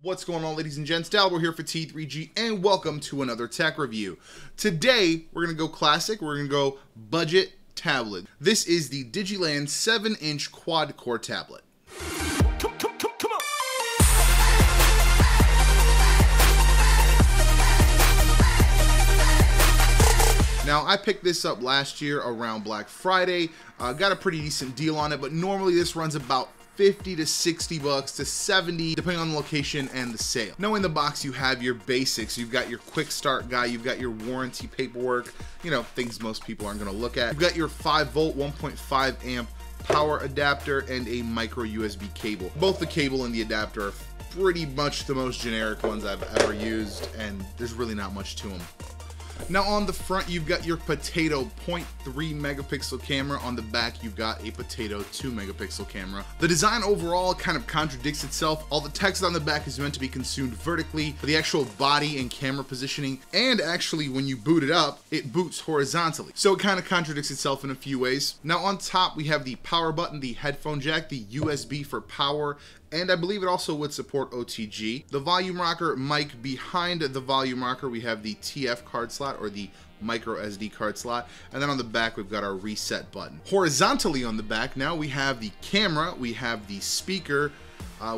What's going on, ladies and gents? Dalbor here for T3G, and welcome to another tech review. Today, we're going to go classic. We're going to go budget tablet. This is the Digiland 7-inch quad-core tablet. Come on. Now, I picked this up last year around Black Friday. Got a pretty decent deal on it, but normally this runs about 50 to 60 bucks to 70 depending on the location and the sale. Now in the box you have your basics. You've got your quick start guide, you've got your warranty paperwork, you know, things most people aren't going to look at. You've got your 5-volt 1.5 amp power adapter and a micro USB cable. Both the cable and the adapter are pretty much the most generic ones I've ever used, and there's really not much to them. Now on the front you've got your Potato 0.3 megapixel camera. On the back you've got a Potato 2 megapixel camera. The design overall kind of contradicts itself. All the text on the back is meant to be consumed vertically, but the actual body and camera positioning, and actually when you boot it up, it boots horizontally. So it kind of contradicts itself in a few ways. Now on top we have the power button, the headphone jack, the USB for power, and I believe it also would support OTG. The volume rocker mic. Behind the volume rocker we have the TF card slot, or the micro SD card slot, and then on the back we've got our reset button. Horizontally on the back now we have the camera, we have the speaker,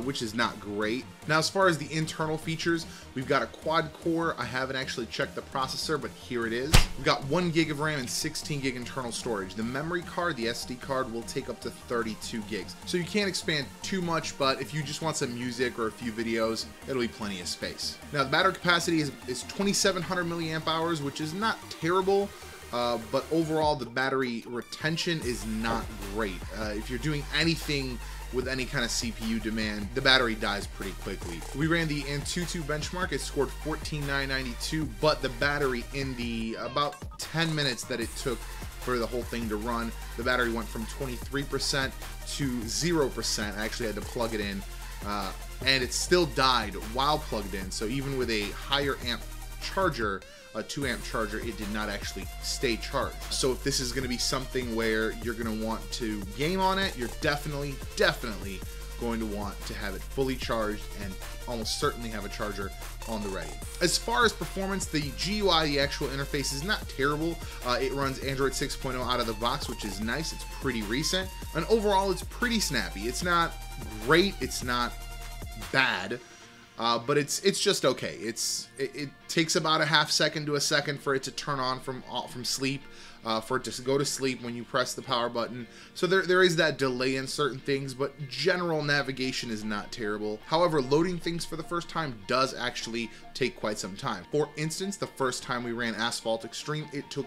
which is not great. Now as far as the internal features, we've got a quad core. I haven't actually checked the processor, but here it is. We've got 1 gig of RAM and 16 gig internal storage. The memory card, the SD card, will take up to 32 gigs. So you can't expand too much, but if you just want some music or a few videos, it'll be plenty of space. Now the battery capacity is 2700 milliamp hours, which is not terrible. But overall the battery retention is not great. If you're doing anything with any kind of CPU demand, the battery dies pretty quickly. We ran the Antutu benchmark. It scored 14,992, but the battery in the about 10 minutes that it took for the whole thing to run, the battery went from 23% to 0%. I actually had to plug it in, and it still died while plugged in. So even with a higher amp charger, a 2 amp charger, it did not actually stay charged. So if this is going to be something where you're going to want to game on it, you're definitely going to want to have it fully charged and almost certainly have a charger on the ready. As far as performance, the GUI, the actual interface, is not terrible. It runs Android 6.0 out of the box, which is nice. It's pretty recent, and overall it's pretty snappy. It's not great, it's not bad, but it's just okay. It takes about a half second to a second for it to turn on from sleep, for it to go to sleep when you press the power button. So there is that delay in certain things, but general navigation is not terrible. However, loading things for the first time does actually take quite some time. For instance, the first time we ran Asphalt Extreme, it took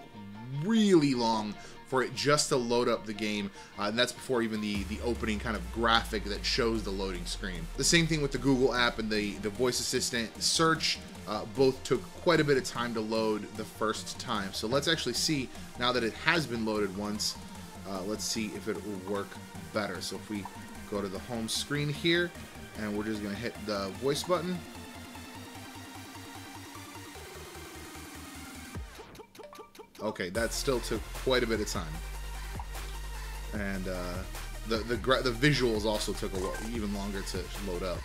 really long for it just to load up the game, and that's before even the opening kind of graphic that shows the loading screen. The same thing with the Google app and the voice assistant search. Both took quite a bit of time to load the first time. So let's actually see, now that it has been loaded once, let's see if it will work better. So if we go to the home screen here, and we're just gonna hit the voice button. Okay, that still took quite a bit of time, and the visuals also took even longer to load up.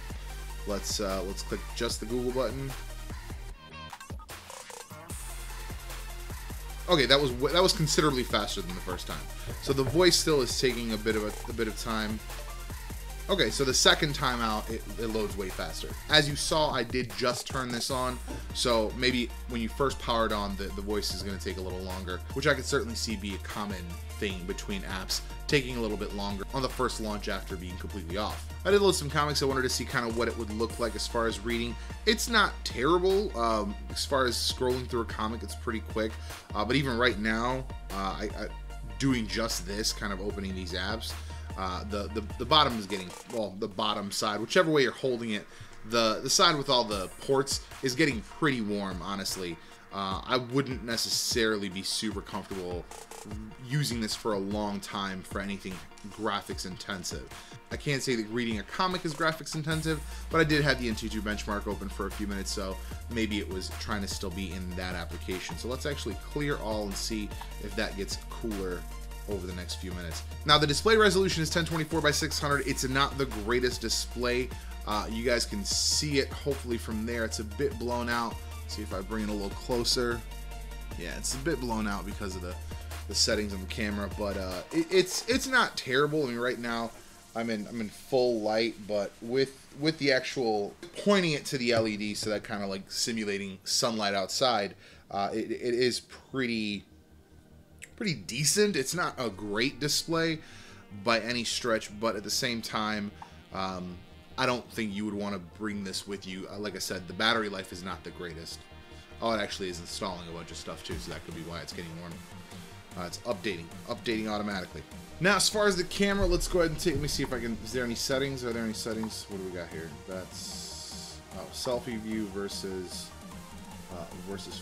Let's click just the Google button. Okay, that was considerably faster than the first time. So the voice still is taking a bit of time. Okay, so the second time out, it loads way faster. As you saw, I did just turn this on, so maybe when you first power it on, the voice is going to take a little longer, which I could certainly see be a common thing between apps, taking a little bit longer on the first launch after being completely off. I did load some comics. I wanted to see kind of what it would look like as far as reading. It's not terrible. As far as scrolling through a comic, it's pretty quick. But even right now, doing just this, kind of opening these apps, the bottom is getting, well, the bottom side, whichever way you're holding it, the side with all the ports is getting pretty warm, honestly. I wouldn't necessarily be super comfortable using this for a long time for anything graphics intensive. I can't say that reading a comic is graphics intensive, but I did have the Antutu benchmark open for a few minutes, so maybe it was trying to still be in that application. So let's actually clear all and see if that gets cooler over the next few minutes. Now the display resolution is 1024 by 600. It's not the greatest display, You guys can see it hopefully from there. It's a bit blown out. See if I bring it a little closer. Yeah, it's a bit blown out because of the settings on the camera, but it's not terrible. I mean, right now I'm in full light, but with the actual pointing it to the LED, so that kind of like simulating sunlight outside, it is pretty decent. It's not a great display by any stretch, but at the same time, I don't think you would want to bring this with you. Like I said, the battery life is not the greatest. Oh, it actually is installing a bunch of stuff too, so that could be why it's getting warm. It's updating automatically. Now, as far as the camera, let's go ahead and take, let me see if I can, is there any settings? Are there any settings? What do we got here? That's selfie view versus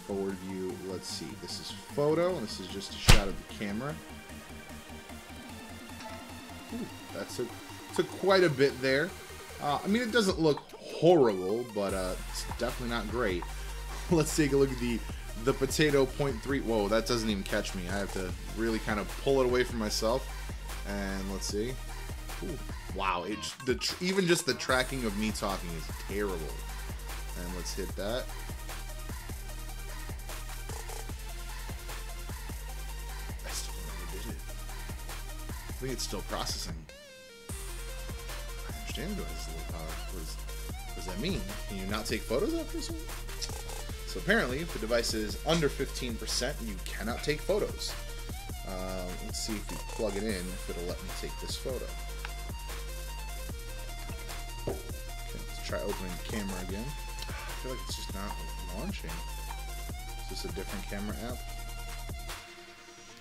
forward view. Let's see. This is photo, and this is just a shot of the camera. Ooh, that took quite a bit there. I mean, it doesn't look horrible, but it's definitely not great. Let's take a look at the potato 0.3. Whoa, that doesn't even catch me. I have to really kind of pull it away from myself. And let's see. Ooh, wow, even just the tracking of me talking is terrible. And let's hit that. I still never did it. I think it's still processing. I understand it has a little power. What does that mean? Can you not take photos after this one? So apparently, if the device is under 15%, you cannot take photos. Let's see if we plug it in, if it'll let me take this photo. Okay, let's try opening the camera again. I feel like it's just not launching. Is this a different camera app?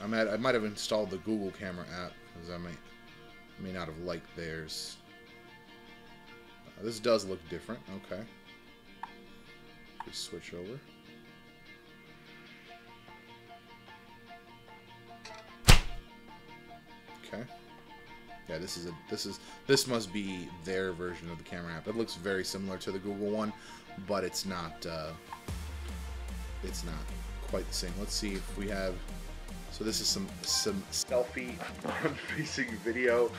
I might have installed the Google camera app, because I may not have liked theirs. This does look different. Okay. Just switch over. Okay. Yeah, this must be their version of the camera app. It looks very similar to the Google one, but it's not quite the same. Let's see if we have. So this is some selfie front-facing video.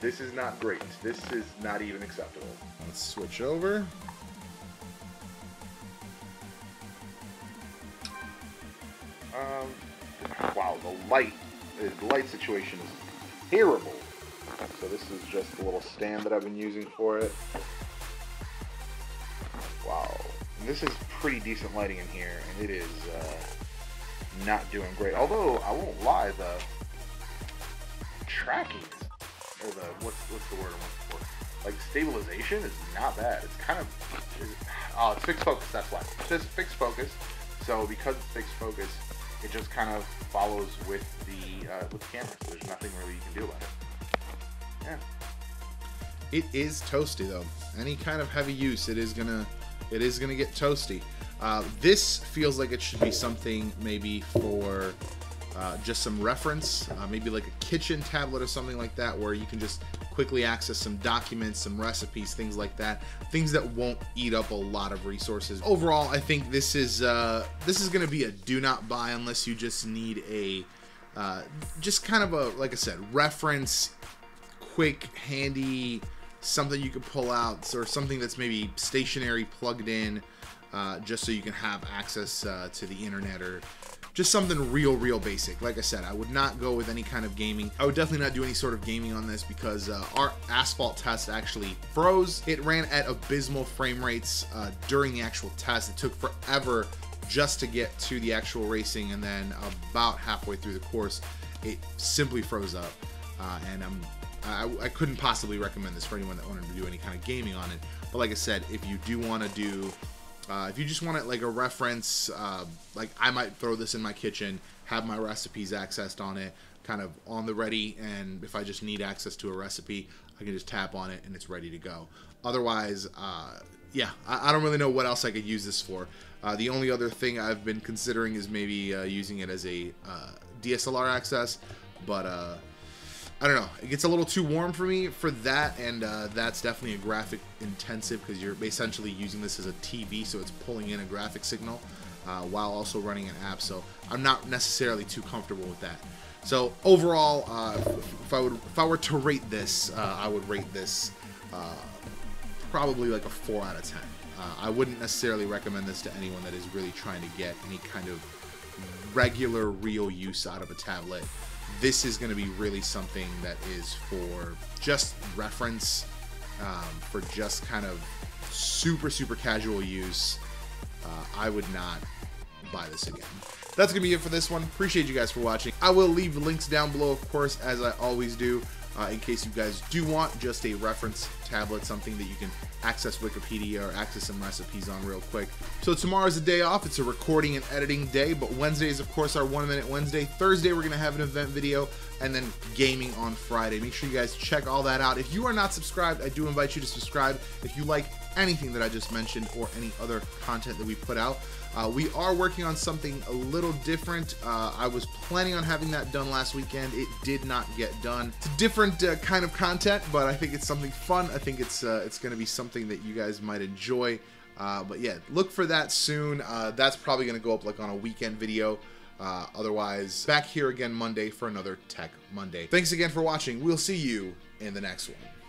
This is not great. This is not even acceptable. Let's switch over. Wow, the light situation is terrible. So this is just a little stand that I've been using for it. Wow, and this is pretty decent lighting in here, and it is not doing great. Although I won't lie, the tracking or the what's the word I'm looking for? Like stabilization is not bad. It's kind of it's fixed focus. That's why it says fixed focus. So because it's fixed focus, it just kind of follows with the camera. So there's nothing really you can do about it. Yeah. It is toasty though. Any kind of heavy use, it is gonna get toasty. This feels like it should be something maybe for just some reference, maybe like a kitchen tablet or something like that, where you can just quickly access some documents, some recipes, things like that, things that won't eat up a lot of resources. Overall, I think this is going to be a do not buy unless you just need a just kind of a, like I said, reference, quick, handy, something you could pull out, or something that's maybe stationary, plugged in, just so you can have access to the internet, or just something real basic. Like I said, I would not go with any kind of gaming. I would definitely not do any sort of gaming on this, because our asphalt test actually froze. It ran at abysmal frame rates during the actual test. It took forever just to get to the actual racing, and then about halfway through the course, it simply froze up. And I couldn't possibly recommend this for anyone that wanted to do any kind of gaming on it. But like I said, if you do want to do if you just want it like a reference, like I might throw this in my kitchen, have my recipes accessed on it, kind of on the ready, and if I just need access to a recipe, I can just tap on it and it's ready to go. Otherwise, yeah, I don't really know what else I could use this for. The only other thing I've been considering is maybe using it as a DSLR access, but I don't know. It gets a little too warm for me for that, and that's definitely a graphic intensive, because you're essentially using this as a TV, so it's pulling in a graphic signal while also running an app. So I'm not necessarily too comfortable with that. So overall, if I were to rate this, I would rate this probably like a 4 out of 10. I wouldn't necessarily recommend this to anyone that is really trying to get any kind of regular real use out of a tablet. This is going to be really something that is for just reference, for just kind of super casual use. I would not buy this again. That's gonna be it for this one. Appreciate you guys for watching. I will leave links down below, of course, as I always do, in case you guys do want just a reference tablet, something that you can access Wikipedia or access some recipes on real quick. So tomorrow's a day off. It's a recording and editing day, but Wednesday is, of course, our 1 Minute Wednesday. Thursday, we're gonna have an event video, and then gaming on Friday. Make sure you guys check all that out. If you are not subscribed, I do invite you to subscribe if you like anything that I just mentioned or any other content that we put out. We are working on something a little different. I was planning on having that done last weekend. It did not get done. It's a different kind of content, but I think it's something fun. I think it's going to be something that you guys might enjoy. But yeah, look for that soon. That's probably going to go up like on a weekend video. Otherwise, back here again Monday for another Tech Monday. Thanks again for watching. We'll see you in the next one.